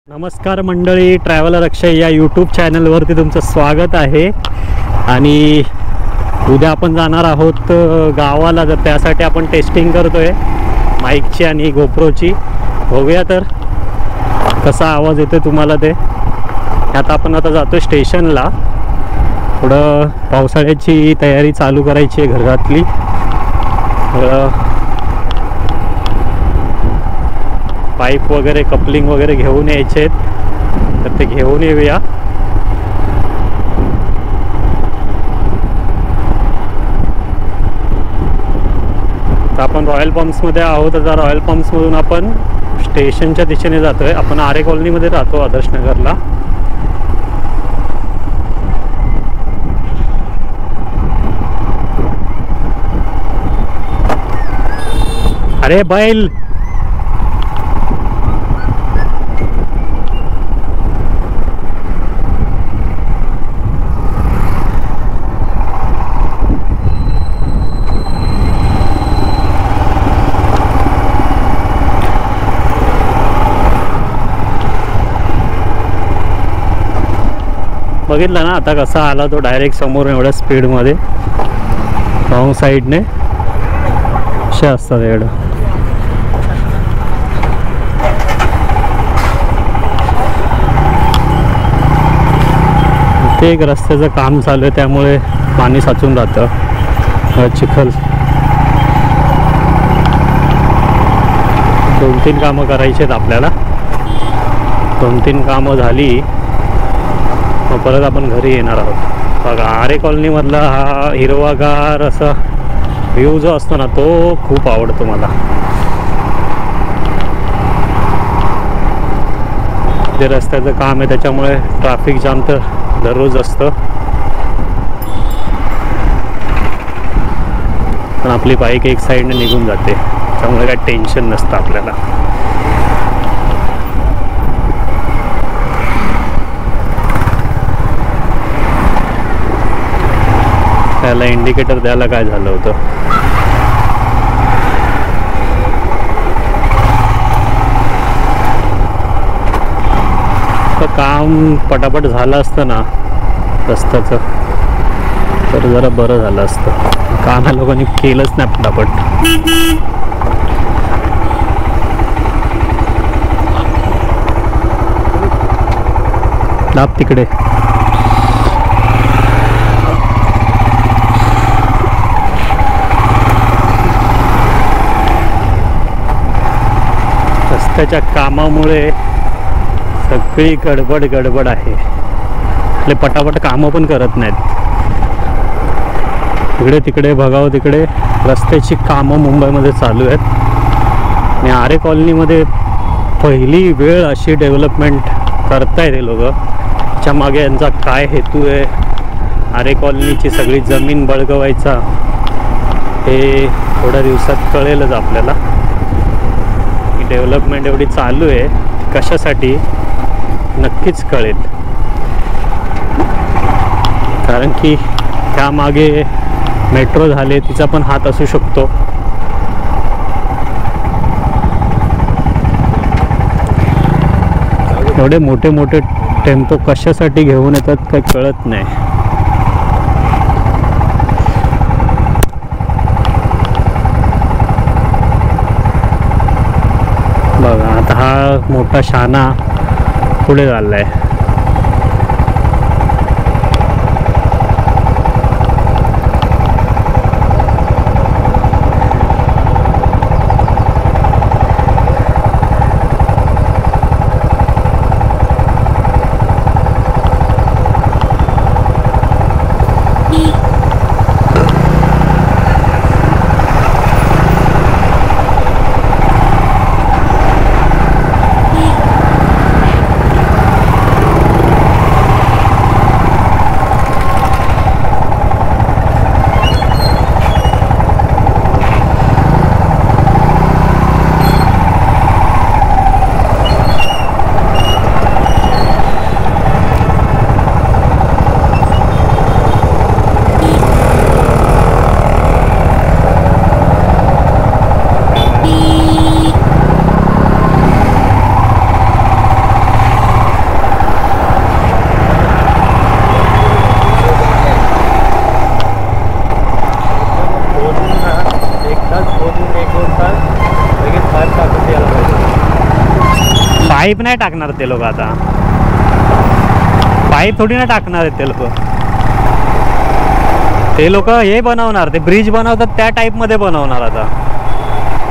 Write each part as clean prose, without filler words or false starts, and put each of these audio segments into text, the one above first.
नमस्कार मंडळी, ट्रॅव्हलर अक्षय या यूट्यूब चॅनलवरती तुमचं स्वागत आहे. आणि उद्या आपण जाणार आहोत गावाला, तर त्यासाठी आपण टेस्टिंग करतोय माईकची आणि गोप्रोची. बघूया तर कसा आवाज येतो तुम्हाला ते. आता आपण जातो स्टेशनला. थोडं पावसाळ्याची तयारी चालू करायची आहे घरातली. पाईप वगैरे कपलिंग वगैरे घेऊन यायचे आहेत, तर ते घेऊन येऊया. तर आपण रॉयल पंप्समध्ये आहोत. आता रॉयल पंप्समधून आपण स्टेशनच्या दिशेने जातोय. आपण आरे कॉलनीमध्ये राहतो, आदर्श नगरला. अरे बैल, बघितलं ना आता कसा आला तो डायरेक्ट समोर एवढ्या स्पीडमध्ये. रॉंग साईडने असे असतात एवढं. ते एक रस्त्याचं काम चालू आहे, त्यामुळे पाणी साचून राहतं, चिखल. 2-3 कामं करायची आहेत आपल्याला. 2-3 कामं झाली मग परत आपण घरी येणार आहोत. बघा, आरे कॉलनीमधला हा हिरवागार असा व्ह्यू जो असतो ना, तो खूप आवडतो मला. जे रस्त्याचं काम आहे त्याच्यामुळे ट्रॅफिक जाम तर दररोज असतं, पण आपली बाईक एक साईडने निघून जाते, त्यामुळे काही टेन्शन नसतं आपल्याला. त्याला इंडिकेटर द्यायला काय झालं होतं. तर काम पटापट झालं असतं ना रस्त्याचं, तर जरा बरं झालं असतं. काम ह्या लोकांनी केलंच नाही पटापट. दाब तिकडे. रस्त्याच्या कामामुळे सगळी गडबड आहे. आपले पटापट कामं पण करत नाहीत. इकडे तिकडे बघावं तिकडे रस्त्याची कामं मुंबईमध्ये चालू आहेत. आणि आरे कॉलनीमध्ये पहिली वेळ अशी डेव्हलपमेंट करतायत हे लोक. त्याच्या मागे यांचा काय हेतू आहे, आरे कॉलनीची सगळी जमीन बळगवायचा, हे थोड्या दिवसात कळेलच आपल्याला. डेव्हलपमेंट एवढी चालू आहे कशासाठी नक्कीच कळेल, कारण की त्यामागे मेट्रो झाले, तिचा पण हात असू शकतो. एवढे मोठे मोठे टेम्पो कशासाठी घेऊन येतात काही कळत नाही. बघा आता हा मोठा शाना पुढे चाललाय. पाईप नाही टाकणार ते लोक आता, पाईप थोडी ना टाकणार आहेत ते लोक. ते लोक हे बनवणार, ते ब्रिज बनवतात त्या टाईप मध्ये बनवणार आता.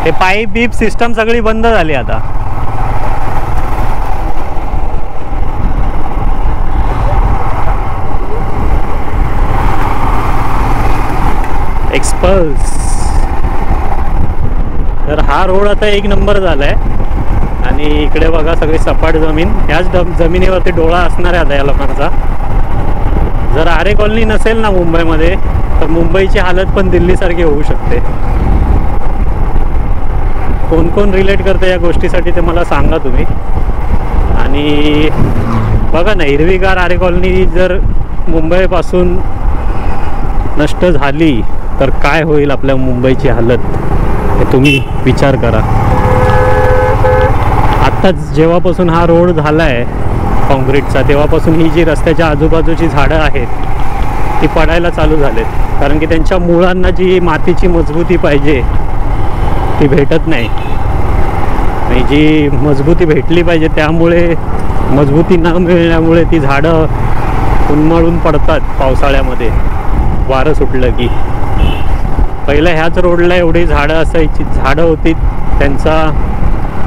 ते पाईप बीप सिस्टम सगळी बंद झाली आता. एक्सपल्स. तर हा रोड आता एक नंबर झालाय. आणि इकडे बघा सगळी सपाट जमीन, ह्याच जमिनीवरती डोळा असणार आहे आता या लोकांचा. जर आरे कॉलनी नसेल ना मुंबईमध्ये, तर मुंबईची हालत पण दिल्लीसारखी होऊ शकते. कोण कोण रिलेट करते या गोष्टीसाठी ते मला सांगा तुम्ही. आणि बघा ना, हिरवीगार आरे कॉलनी जर मुंबईपासून नष्ट झाली तर काय होईल आपल्या मुंबईची हालत, हे तुम्ही विचार करा. आत्ताच जेव्हापासून हा रोड झाला आहे कॉन्क्रीटचा, तेव्हापासून ही जी रस्त्याच्या आजूबाजूची झाडं आहेत ती पडायला चालू झालेत. कारण की त्यांच्या मुळांना जी मातीची मजबूती पाहिजे ती भेटत नाही. आणि जी मजबूती भेटली पाहिजे, त्यामुळे मजबूती न मिळण्यामुळे ती झाडं उन्मळून पडतात पावसाळ्यामध्ये वारं सुटलं की. पहिलं ह्याच रोडला एवढी झाडं असायची, झाडं होती, त्यांचा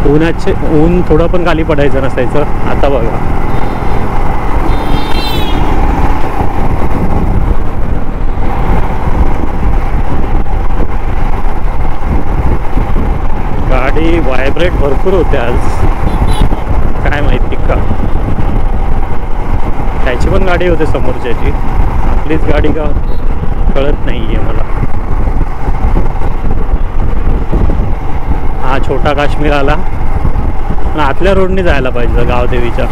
ऊन थोडं पण खाली पडायचं नसायचं. आता बघा, गाडी व्हायब्रेट भरपूर होते आज, काय माहिती का. त्याची पण गाडी होते समोरच्याची, आपलीच गाडी का कळत नाहीये मला. हा छोटा काश्मीर आला. आतल्या रोडने जायला पाहिजे गावदेवीच्या,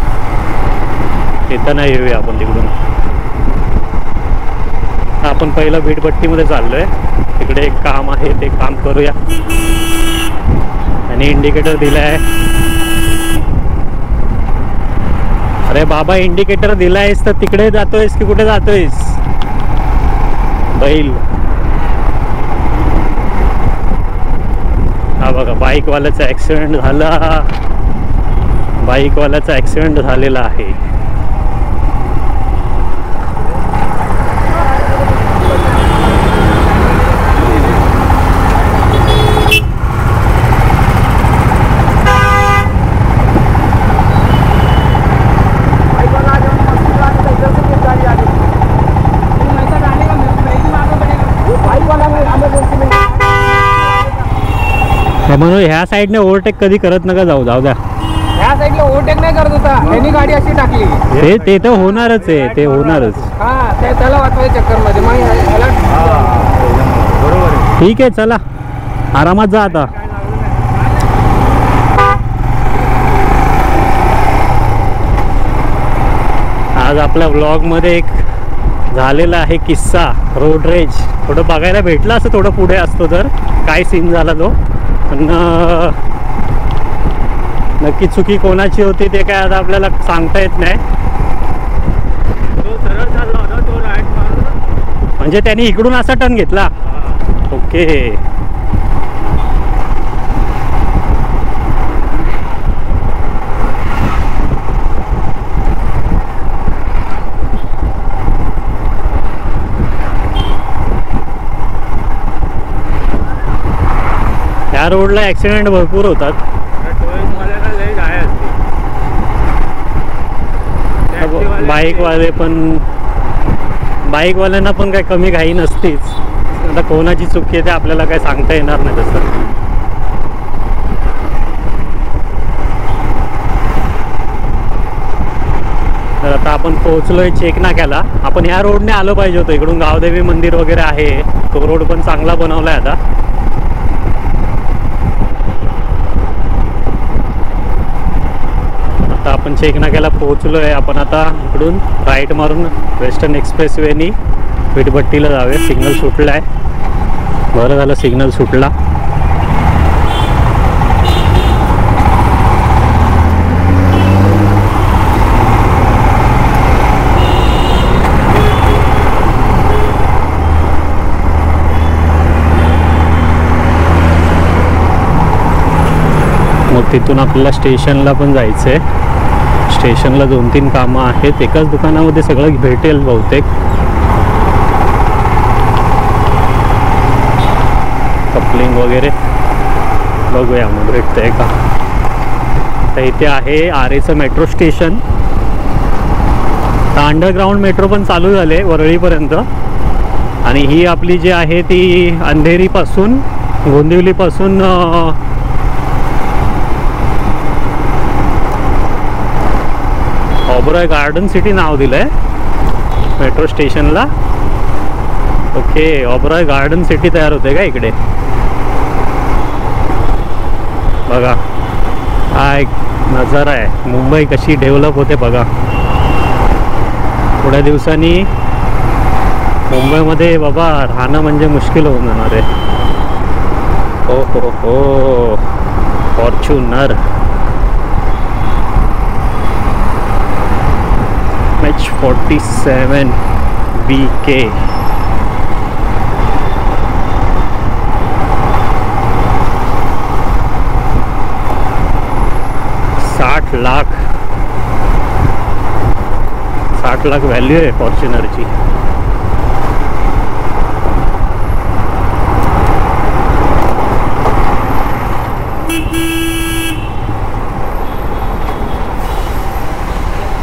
तिथं नाही येऊया आपण तिकडून. आपण पहिलं भीटभट्टीमध्ये चाललोय, तिकडे एक काम आहे ते काम करूया. आणि इंडिकेटर दिलाय. अरे बाबा, इंडिकेटर दिलायस तर तिकडे जातोयस की कुठे जातोयस बैल. हा बघा, बाईकवाल्याचा ॲक्सिडेंट झाला, बाईकवाल्याचा ॲक्सिडेंट झालेला आहे. म्हणून ह्या साईडने ओव्हरटेक कधी करत नका जाऊ, जाऊ द्या. ह्या साईडला ओव्हरटेक नाही करत होता, त्यांनी गाडी अशी टाकली. ते तर होणारच आहे, ते होणारच. हा, त्याला वाचवायच्या चक्कर मध्ये बरोबर आहे. ठीक आहे, चला आरामात जा आता. आज आपल्या व्लॉगमध्ये एक झालेला आहे किस्सा, रोड रेज. थोडं बघायला भेटलं असं, थोडं पुढे असतो तर काय सीन झाला तो. पण नक्की चुकी कोणाची होती ते काय आता आपल्याला सांगता येत नाही. म्हणजे त्यांनी इकडून असा टर्न घेतला. ओके, ह्या रोडला ॲक्सिडेंट भरपूर होतात. बाईकवाल्यांना पण काही कमी घाई नसतीच. आता कोणाची चुकी आहे ते आपल्याला काही सांगता येणार नाही तसं. तर आता आपण पोहोचलोय चेक नाक्याला. आपण ह्या रोडने आलो पाहिजे होतं, इकडून गावदेवी मंदिर वगैरे आहे, तो रोड पण चांगला बनवलाय आता. आता आपण चेक नाक्याला पोहोचलोय. आपण आता इकडून राईट मारून वेस्टर्न एक्सप्रेसवेनी भीटभट्टीला जावे. सिग्नल सुटला आहे, बरं झालं सिग्नल सुटला. तिथून आपल्याला स्टेशनला पण जायचं आहे. स्टेशनला 2-3 कामं आहेत. एकाच दुकानामध्ये सगळं भेटेल बहुतेक. कपलिंग वगैरे बघूया मग भेटतंय का. तर इथे आहे आरेचं मेट्रो स्टेशन. तर अंडरग्राऊंड मेट्रो पण चालू झाले वरळीपर्यंत. आणि ही आपली जी आहे ती अंधेरीपासून गोंदिवलीपासून ओबरॉय गार्डन सिटी नाव दिलं आहे मेट्रो स्टेशनला. ओके, ओबरॉय गार्डन सिटी तयार होते का इकडे. बघा हा एक नजारा आहे. मुंबई कशी डेव्हलप होते बघा. थोड्या दिवसांनी मुंबईमध्ये बाबा राहणं म्हणजे मुश्किल होऊन जाणार आहे. हो हो हो, Fortuner H47 BK. $60 lakh value आहे फॉर्च्युनरची.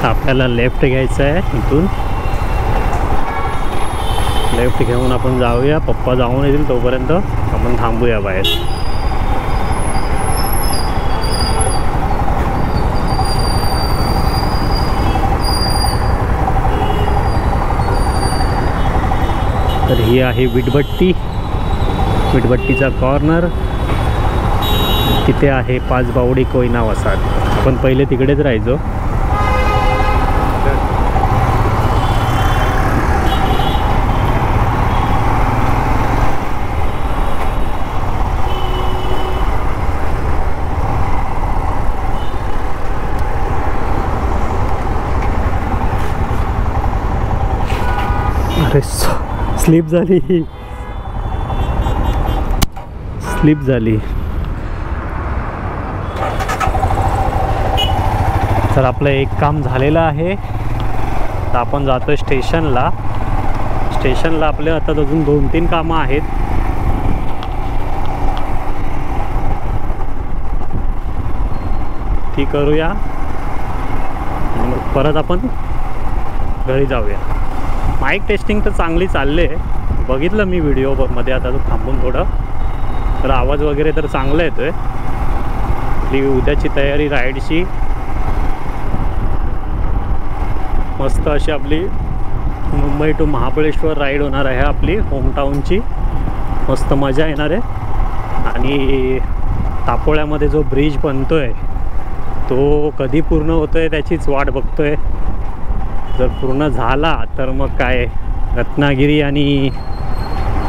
आपल्याला लेफ्ट घ्यायचं आहे. इथून लेफ्ट घेऊन आपण जाऊया. पप्पा जाऊन येतील तोपर्यंत आपण थांबूया बाहेर. तर ही आहे वीटभट्टी. वीटभट्टीचा कॉर्नर. तिथे आहे पाचबावडी कोयना वसाहत. आपण पहिले तिकडेच राहायचो. अरे स्लिप झाली. तर आपलं एक काम झालेलं आहे. तर आपण जातोय स्टेशनला. आपले आता अजून 2-3 कामं आहेत. ती करूया आणि मग परत आपण घरी जाऊया. माईक टेस्टिंग तर चांगली चालले. बघितलं मी व्हिडिओमध्ये आता थांबून थोडं. तर आवाज वगैरे तर चांगला येतो आहे. आपली उद्याची तयारी राईडची मस्त अशी आपली मुंबई टू महाबळेश्वर राईड होणार आहे. आपली होमटाऊनची मस्त मजा येणार आहे. आणि तापोळ्यामध्ये जो ब्रिज बनतो आहे तो कधी पूर्ण होतो आहे त्याचीच वाट बघतो आहे. जर पूर्ण झाला तर मग काय, रत्नागिरी आणि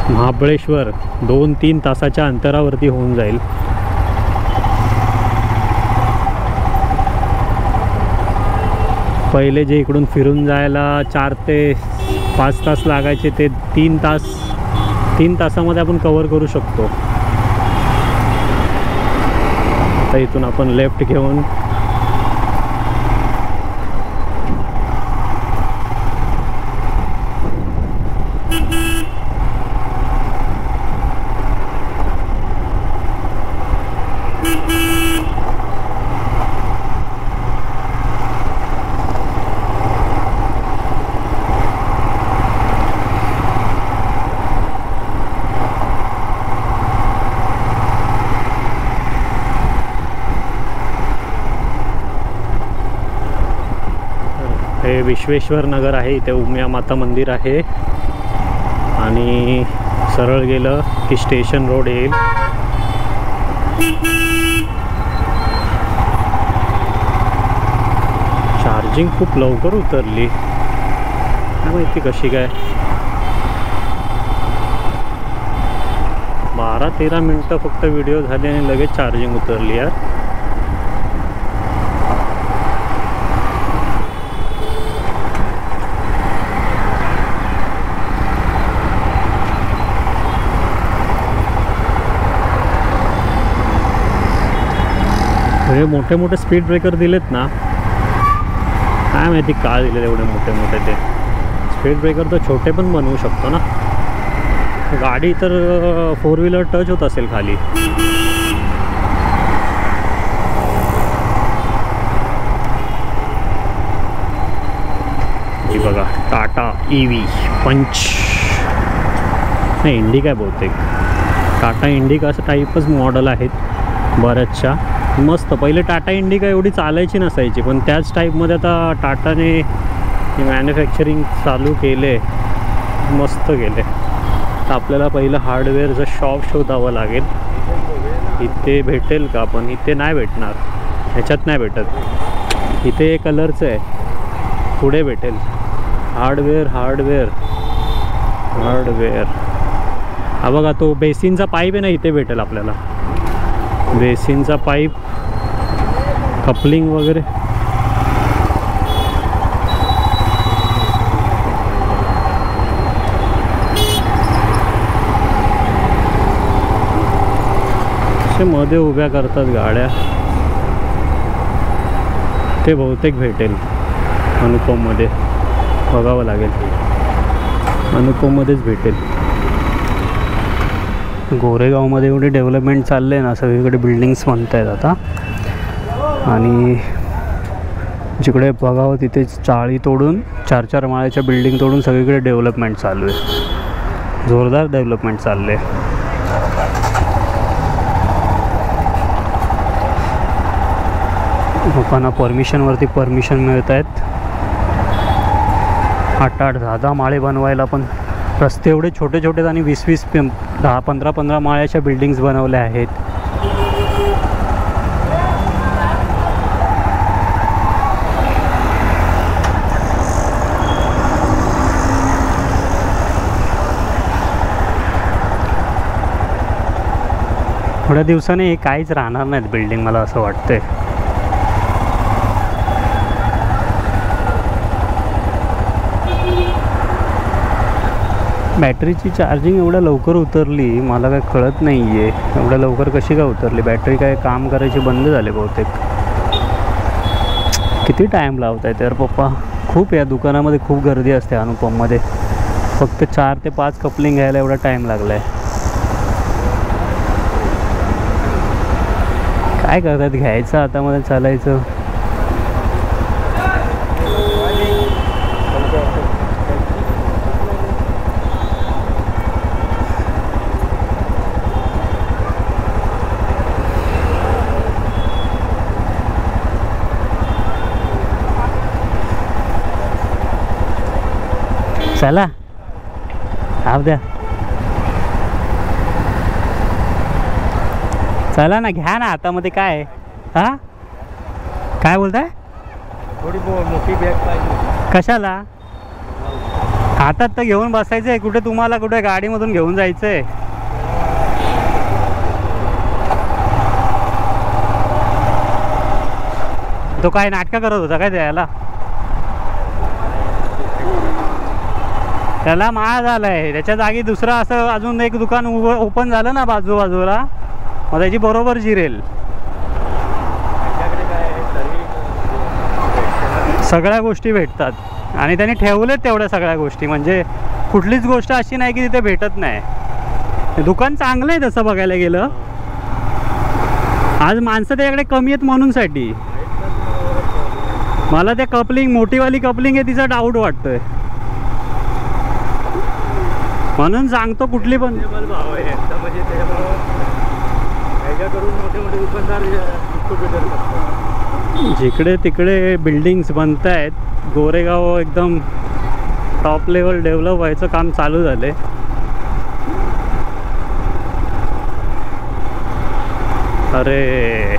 महाबळेश्वर 2-3 तासाच्या अंतरावरती होऊन जाईल. पहिले जे इकडून फिरून जायला 4 ते 5 तास लागायचे ते 3 तासामध्ये आपण कव्हर करू शकतो. तर इथून आपण लेफ्ट घेऊन हे विश्वेश्वर नगर आहे. इथे उमिया माता मंदिर आहे. आणि सरळ गेलं की स्टेशन रोड येईल. चार्जिंग खूप लवकर उतरली, काय माहिती कशी काय. 12-13 मिनटं फक्त व्हिडिओ झाले आणि लगेच चार्जिंग उतरली यार. मोठे मोठे स्पीड ब्रेकर दिलेत ना, काय माहिती का दिले एवढे मोठे मोठे. ते स्पीड ब्रेकर तर छोटे पण बनवू शकतो ना. गाडी तर 4 व्हीलर टच होत असेल खाली. ही बघा टाटा EV पंच, नाही इंडिका बहुतेक. टाटा इंडिका असं टाईपच मॉडेल आहेत बऱ्याचशा. मस्त. पहिले टाटा इंडिका एवढी चालायची नसायची, पण त्याच टाईपमध्ये आता टाटाने मॅन्युफॅक्चरिंग चालू केले, मस्त केले. तर आपल्याला पहिलं हार्डवेअरचं शॉप शोधावं लागेल. इथे भेटेल का? पण इथे नाही भेटणार, ह्याच्यात नाही भेटत. इथे कलरचं आहे, पुढे भेटेल. Hardware hardware hardware. हा बघा तो बेसिनचा पाईप आहे ना, इथे भेटेल आपल्याला. बेसिनचा पाईप, कपलिंग वगैरे. मध्ये उभ्या करतात गाड्या, ते बहुतेक भेटेल अनुपममध्ये. बघावं लागेल, अनुपममध्येच भेटेल. गोरेगावमध्ये एवढे डेव्हलपमेंट चालले आहे ना, सगळीकडे बिल्डिंग्स बनत आहेत आता. आणि जिकडे बघावं तिथे चाळी तोडून 4-4 माळ्याच्या बिल्डिंग तोडून सगळीकडे डेव्हलपमेंट चालू आहे. जोरदार डेव्हलपमेंट चालले आहे. लोकांना परमिशनवरती परमिशन मिळत आहेत. 8-8, 10-10 माळे बनवायला. पण रस्ते एवढे छोटे छोटे आणि 20-20, 10-15 माळ्याच्या बिल्डिंग्स बनवल्या आहेत. थोड्या दिवसाने हे काहीच राहणार नाहीत बिल्डिंग, मला असं वाटतंय. बॅटरीची चार्जिंग एवढ्या लवकर उतरली, मला काय कळत नाही आहे. एवढ्या लवकर कशी काय उतरली? बॅटरी काय काम करायची बंद झाले बहुतेक. किती टाईम लावत आहे तर पप्पा. खूप या दुकानामध्ये खूप गर्दी असते अनुपममध्ये. फक्त 4 ते 5 कपलिंग घ्यायला एवढा टाईम लागला आहे. काय करतात? घ्यायचं आता मध्ये चालायचं. चला आव द्या. चला ना, घ्या ना हातामध्ये. काय हा काय बोलताय? थोडी मोठी बॅग पाहिजे. कशाला? हातात तर घेऊन बसायचं आहे. कुठे तुम्हाला कुठे गाडीमधून घेऊन जायचं आहे? तो काय नाटकं करत होता काय त्याला? त्याला माळ झालाय. त्याच्या जागी दुसरं असं अजून एक दुकान ओपन झालं ना बाजूला, मग त्याची बरोबर जिरेल. सगळ्या गोष्टी भेटतात आणि त्यांनी ठेवलेत तेवढ्या सगळ्या गोष्टी. म्हणजे कुठलीच गोष्ट अशी नाही की तिथे भेटत नाही. दुकान चांगलं आहे तसं बघायला गेलं. आज माणसं त्याच्याकडे कमी आहेत म्हणूनसाठी. मला ते कपलिंग, मोठीवाली कपलिंग आहे तिचा डाऊट वाटतोय, म्हणून सांगतो कुठली पण. भाव आहे म्हणजे त्याच्यामुळं करून मोठे मोठे दुकानदार जिकडे तिकडे बिल्डिंग्स बनत आहेत. गोरेगाव एकदम टॉप लेवल डेव्हलप व्हायचं काम चालू झाले. अरे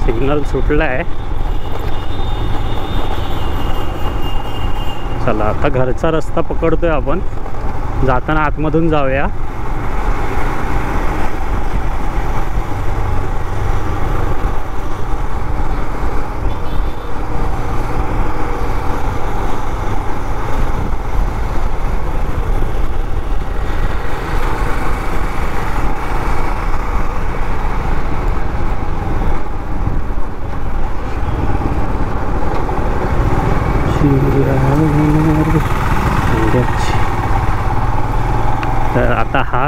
सिग्नल सुटला आहे. चला आता घरचा रस्ता पकडतोय आपण. जाताना आतमधून जाऊया.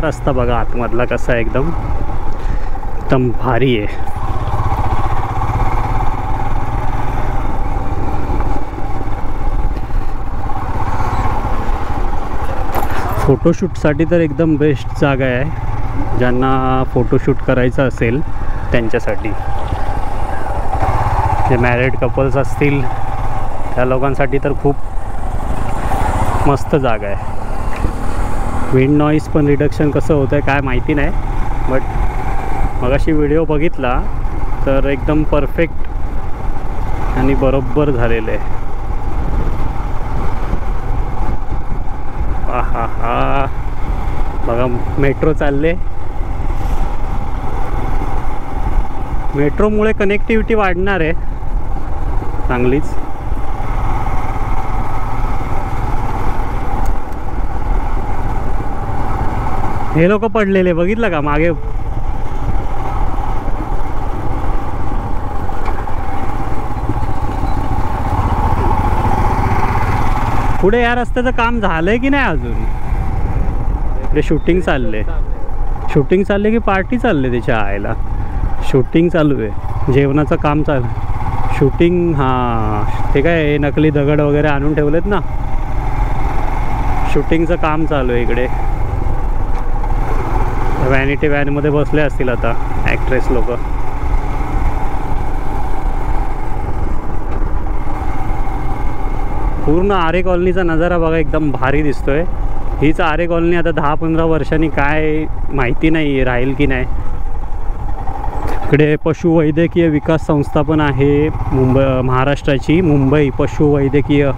रस्ता बघा आतमधला कसा आहे, एकदम एकदम भारी आहे. फोटोशूटसाठी तर एकदम बेस्ट जागा आहे. ज्यांना फोटोशूट करायचं असेल त्यांच्यासाठी, जे मॅरिड कपल्स असतील त्या लोकांसाठी तर खूप मस्त जागा आहे. विंड नॉईज पण रिडक्शन कसं होतं आहे काय माहिती नाही, बट मगाशी व्हिडिओ बघितला तर एकदम परफेक्ट आणि बरोबर झालेलं आहे. हा हा बघा मेट्रो चालले. मेट्रोमुळे कनेक्टिव्हिटी वाढणार आहे चांगलीच. हे लोक पडलेले बघितलं का मागे. पुढे या रस्त्याचं काम झालंय की नाही अजून. इकडे शूटिंग चालले, शूटिंग चालले की पार्टी चालले त्याच्या आईला. शूटिंग चालू आहे, जेवणाचं काम चालू. शूटिंग हां ते काय नकली दगड वगैरे आणून ठेवलेत ना, शूटिंगचं काम चालू आहे इकडे. व्हॅनिटी व्हॅनमध्ये बसले असतील आता ॲक्ट्रेस लोक. पूर्ण आरे कॉलनीचा नजारा बघा एकदम भारी दिसतोय. हीच आरे कॉलनी आता 10-15 वर्षांनी काय माहिती नाही राहील की नाही. इकडे पशुवैद्यकीय विकास संस्था पण आहे महाराष्ट्राची. मुंबई पशुवैद्यकीय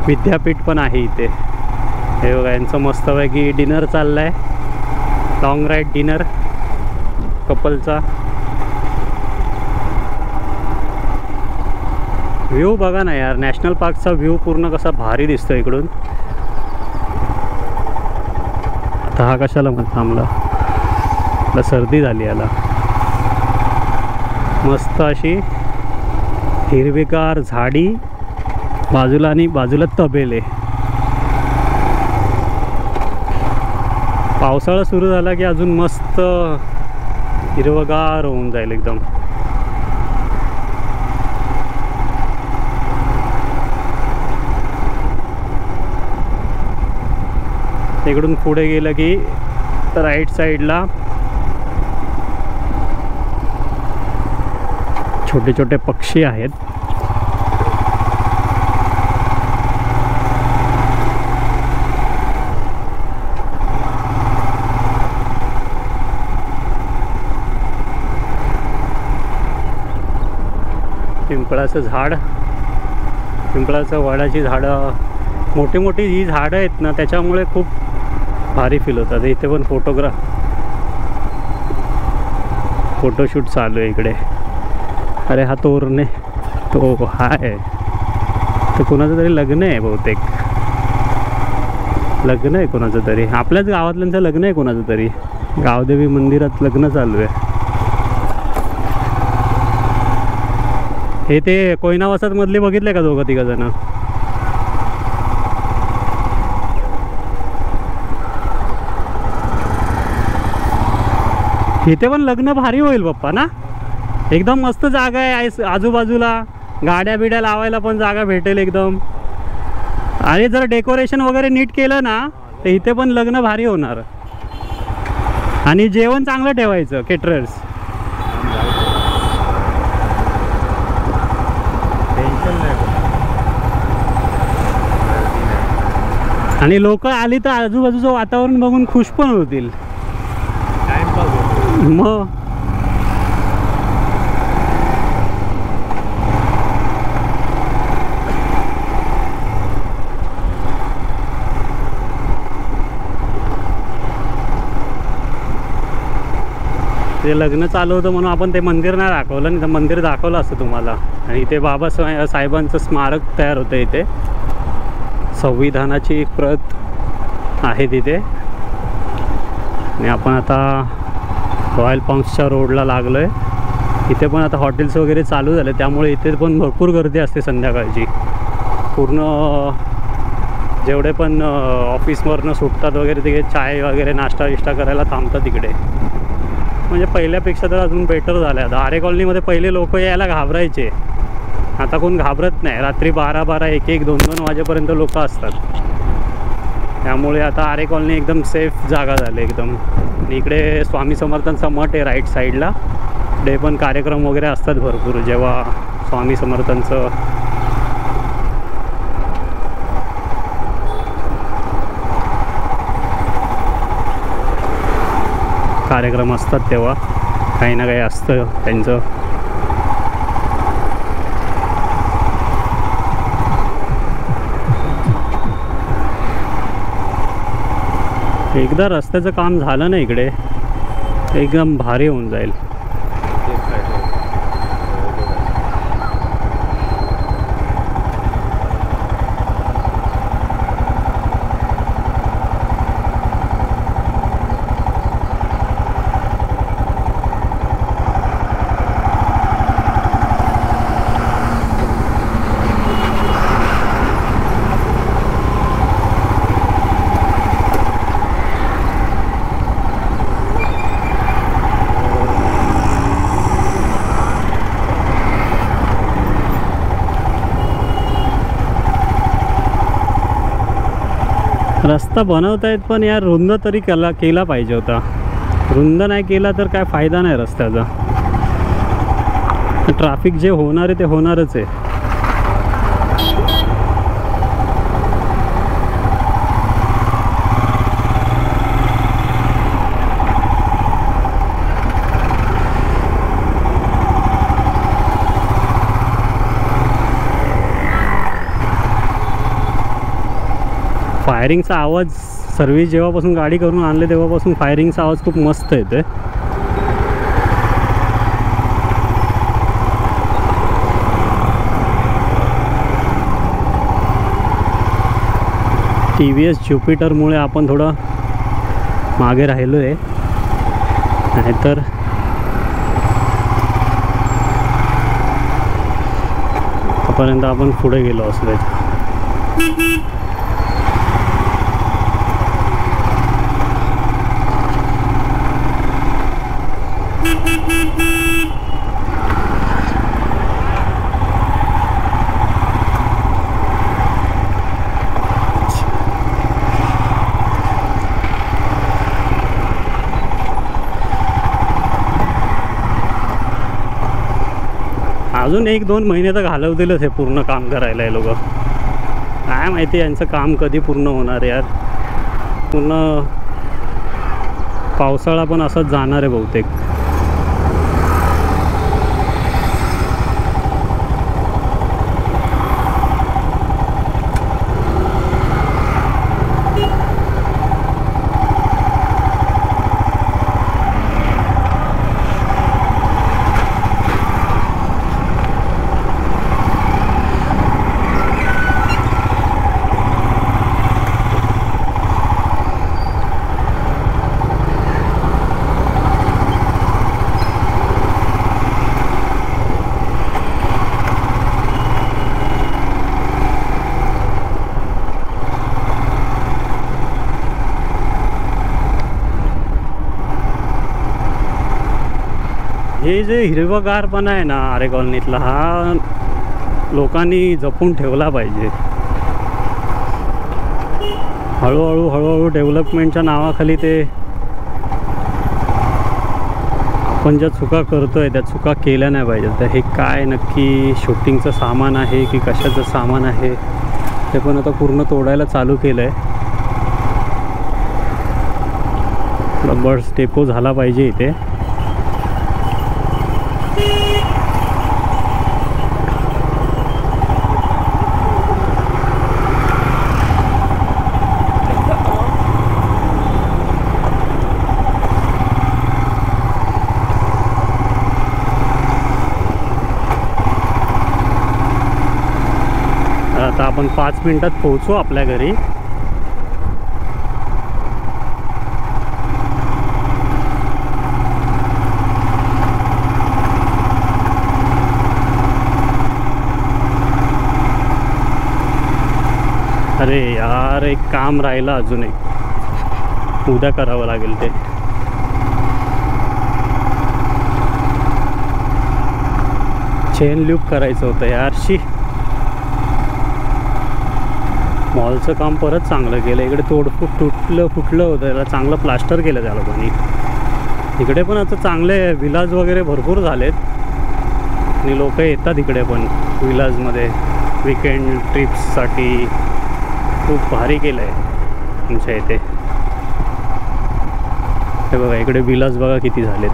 विद्यापीठ पण आहे इथे. हे बघा यांचं मस्तपैकी डिनर चाललं आहे, लॉंग राईड डिनर कपलचा. व्ह्यू बघा ना यार, नॅशनल पार्कचा व्ह्यू पूर्ण कसा भारी दिसतो इकडून. आता हा कशाला मग थांबला, मला सर्दी झाली याला. मस्त अशी हिरवीगार झाडी बाजूला आणि बाजूला तबेले. पावसाळा सुरू झाला की अजून मस्त हिरवगार होऊन जाईल एकदम. इकडून पुढे गेलं की राईट साईडला छोटे छोटे पक्षी आहेत. पिंपळाचं झाड, पिंपळाचं वडाची झाडं, मोठी मोठी जी झाडं आहेत ना त्याच्यामुळे खूप भारी फील होतात. इथे पण फोटोशूट चालू आहे इकडे. अरे हा तोरणे तो हाय, तर कोणाचं तरी लग्न आहे बहुतेक. लग्न आहे कोणाचं तरी, आपल्याच गावातल्यांचं लग्न आहे कोणाचं तरी. गावदेवी मंदिरात लग्न चालू आहे. हे ते कोयना वसाहत मधले बघितले का दोघं तिघ जण. इथे पण लग्न भारी होईल पप्पा ना. एकदम मस्त जागा आहे आजूबाजूला, गाड्या बिड्या लावायला पण जागा भेटेल एकदम. आणि जर डेकोरेशन वगैरे नीट केलं ना तर इथे पण लग्न भारी होणार. आणि जेवण चांगलं ठेवायचं केटरर्स. आणि लोक आली तर आजूबाजूचं वातावरण बघून खुश पण होतील. मग ते लग्न चालू होतं म्हणून आपण ते मंदिर नाही दाखवलं, नाही तर मंदिर दाखवलं असतं तुम्हाला. आणि इथे बाबासाहेबांचं स्मारक तयार होतं. इथे संविधानाची प्रत आहे तिथे. आणि आपण आता रॉयल पाम्सच्या रोडला लागलो आहे. इथे पण आता हॉटेल्स वगैरे चालू झाले, त्यामुळे इथे पण भरपूर गर्दी असते संध्याकाळची. पूर्ण जेवढे पण ऑफिसवरनं सुटतात वगैरे तिकडे चाय वगैरे नाश्ता विष्टा करायला थांबतात तिकडे. म्हणजे पहिल्यापेक्षा तर अजून बेटर झालं आहे. आरे कॉलनीमध्ये पहिले लोक यायला घाबरायचे, आता कोण घाबरत नाही. रात्री 12-12, 1-1, 2-2 वाजेपर्यंत लोक असतात. त्यामुळे आता आरे कॉलनी एकदम सेफ जागा झाली एकदम. आणि इकडे स्वामी समर्थांचा मठ आहे राईट साईडला. इकडे पण कार्यक्रम वगैरे असतात भरपूर, जेव्हा स्वामी समर्थांचं कार्यक्रम असतात तेव्हा काही ना काही असतं त्यांचं. एकदा रस्त्याचं काम झालं ना इकडे, एकदम भारी होऊन जाईल. रस्ता बनवतायत पण यार रुंद तरी केला पाहिजे होता. रुंद नाही केला तर काय फायदा नाही रस्त्याचा. ट्रॅफिक जे होणार आहे ते होणारच आहे. फायरिंगचा आवाज, सर्व्हिस जेव्हापासून गाडी करून आणले तेव्हापासून फायरिंगचा आवाज खूप मस्त येते. TVS ज्युपिटरमुळे आपण थोडं मागे राहिलो आहे, नाहीतर आतापर्यंत आपण पुढे गेलो असलो. अजून 1-2 महिने तर घालवतीलच हे पूर्ण काम करायला. हे लोक काय माहिती यांचं काम कधी पूर्ण होणार यार. पूर्ण पावसाळा पण असाच जाणार आहे बहुतेक. हे जे हिरवगारपणा आहे ना आरे कॉलनीतला, हा लोकांनी जपून ठेवला पाहिजे. हळूहळू डेव्हलपमेंटच्या नावाखाली ते आपण ज्या चुका करतोय त्या चुका केल्या नाही पाहिजे. तर हे काय नक्की शूटिंगचं सामान आहे की कशाचं सामान आहे ते पण आता पूर्ण तोडायला चालू केलं आहे. बस डेपो झाला पाहिजे इथे. आता आपण 5 मिनिटात पोहोचू आपल्या घरी. अरे यार, एक काम राहिलं अजून एक, उद्या करावं लागेल ते. चेन लूप करायचं होतं यारशी. मॉलचं काम परत चांगलं केलं. इकडे तोडफूट फुटलं होतं, त्याला चांगलं प्लास्टर केलं त्या लोकांनी. इकडे पण आता चांगले विलाज वगैरे भरपूर झालेत आणि लोक येतात इकडे पण विलाजमध्ये विकेंड ट्रिप्ससाठी. खूप भारी केलं आहे तुमच्या इथे. हे बघा इकडे विलाज बघा किती झालेत.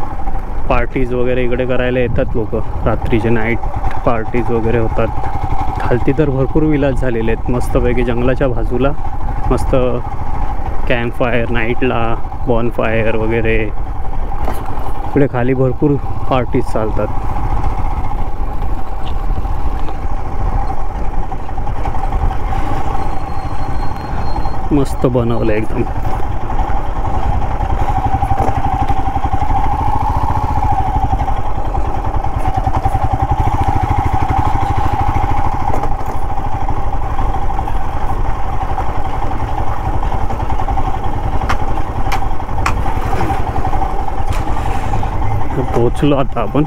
पार्टीज वगैरे इकडे करायला येतात लोक. रात्रीचे नाईट पार्टीज वगैरे होतात. खालती तर भरपूर विलाज झालेले आहेत मस्तपैकी जंगलाच्या बाजूला. मस्त कॅम्प फायर नाईटला, बॉन फायर वगैरे. इकडे खाली भरपूर पार्टीज चालतात. मस्त बनवलं एकदम. पोचलो आता आपण.